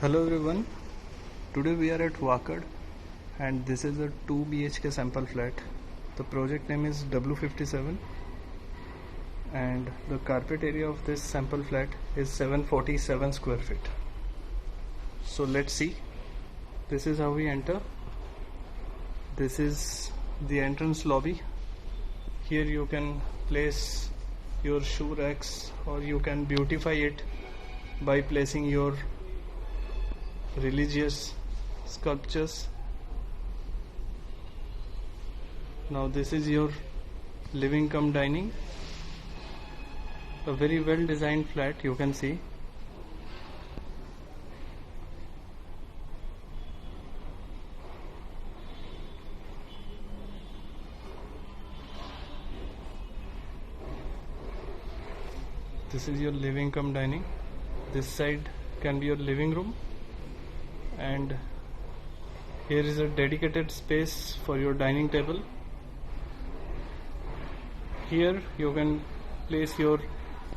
Hello everyone, today we are at Wakad and this is a 2 BHK sample flat. The project name is W57 and the carpet area of this sample flat is 747 square feet. So let's see, this is how we enter. This is the entrance lobby. Here you can place your shoe racks or you can beautify it by placing your religious sculptures. Now this is your living cum dining, a very well designed flat you can see. This is your living cum dining. This side can be your living room, and here is a dedicated space for your dining table. Here you can place your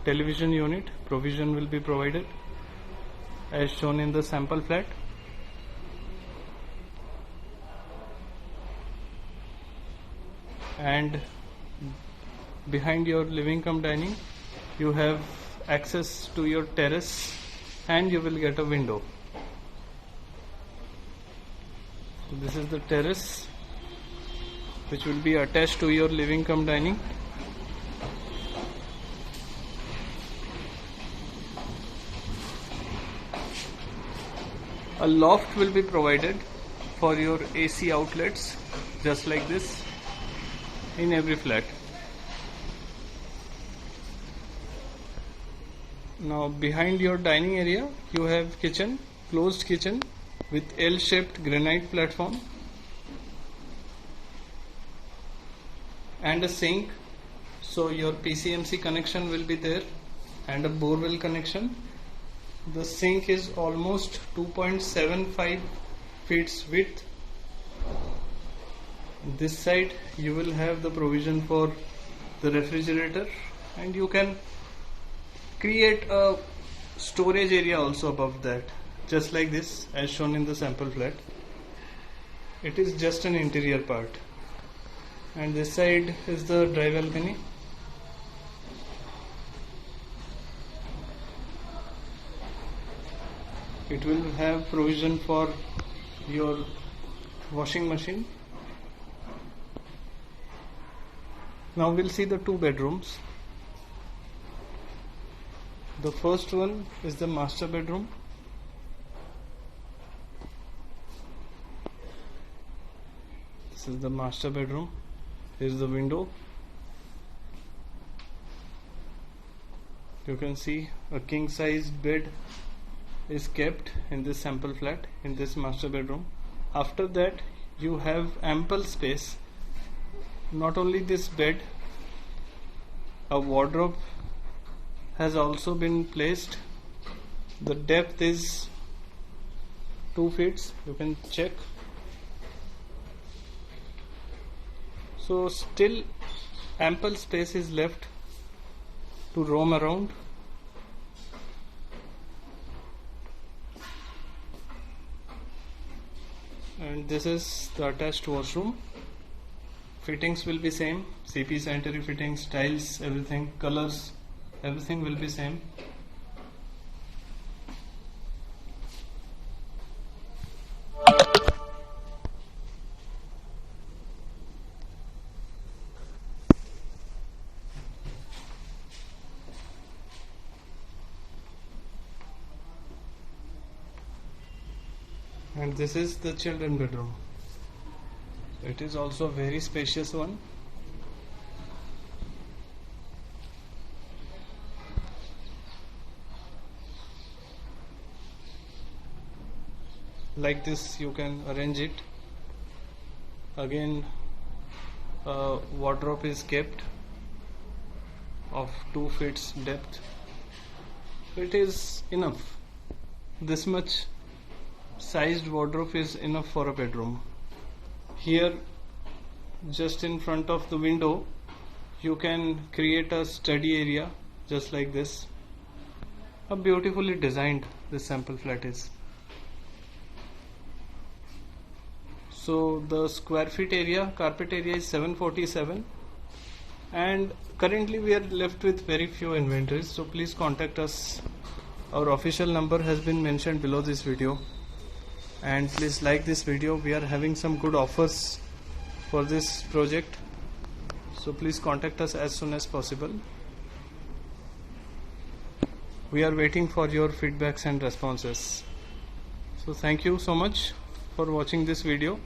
television unit. Provision will be provided as shown in the sample flat. And behind your living cum dining you have access to your terrace and you will get a window. So this is the terrace which will be attached to your living cum dining. A loft will be provided for your AC outlets, just like this in every flat. Now behind your dining area you have kitchen, closed kitchen with L-shaped granite platform and a sink, so your PCMC connection will be there, and a borewell connection. The sink is almost 2.75 feet width. This side you will have the provision for the refrigerator, and you can create a storage area also above that, just like this as shown in the sample flat. It is just an interior part. And this side is the dry balcony. It will have provision for your washing machine. Now we'll see the two bedrooms. The first one is the master bedroom. This is the master bedroom. Here is the window. You can see a king size bed is kept in this sample flat in this master bedroom. After that you have ample space. Not only this bed, a wardrobe has also been placed. The depth is 2 feet, you can check. So still ample space is left to roam around. And this is the attached washroom. Fittings will be same, CP sanitary fittings, tiles, everything, colors, everything will be same. And this is the children bedroom. It is also a very spacious one. Like this you can arrange it. Again, a wardrobe is kept of 2 feet depth. It is enough. This much sized wardrobe is enough for a bedroom. Here, just in front of the window, you can create a study area just like this. How beautifully designed this sample flat is. So the square feet area, carpet area is 747, and currently we are left with very few inventories, so please contact us. Our official number has been mentioned below this video, and please like this video. We are having some good offers for this project, so please contact us as soon as possible. We are waiting for your feedbacks and responses. So thank you so much for watching this video.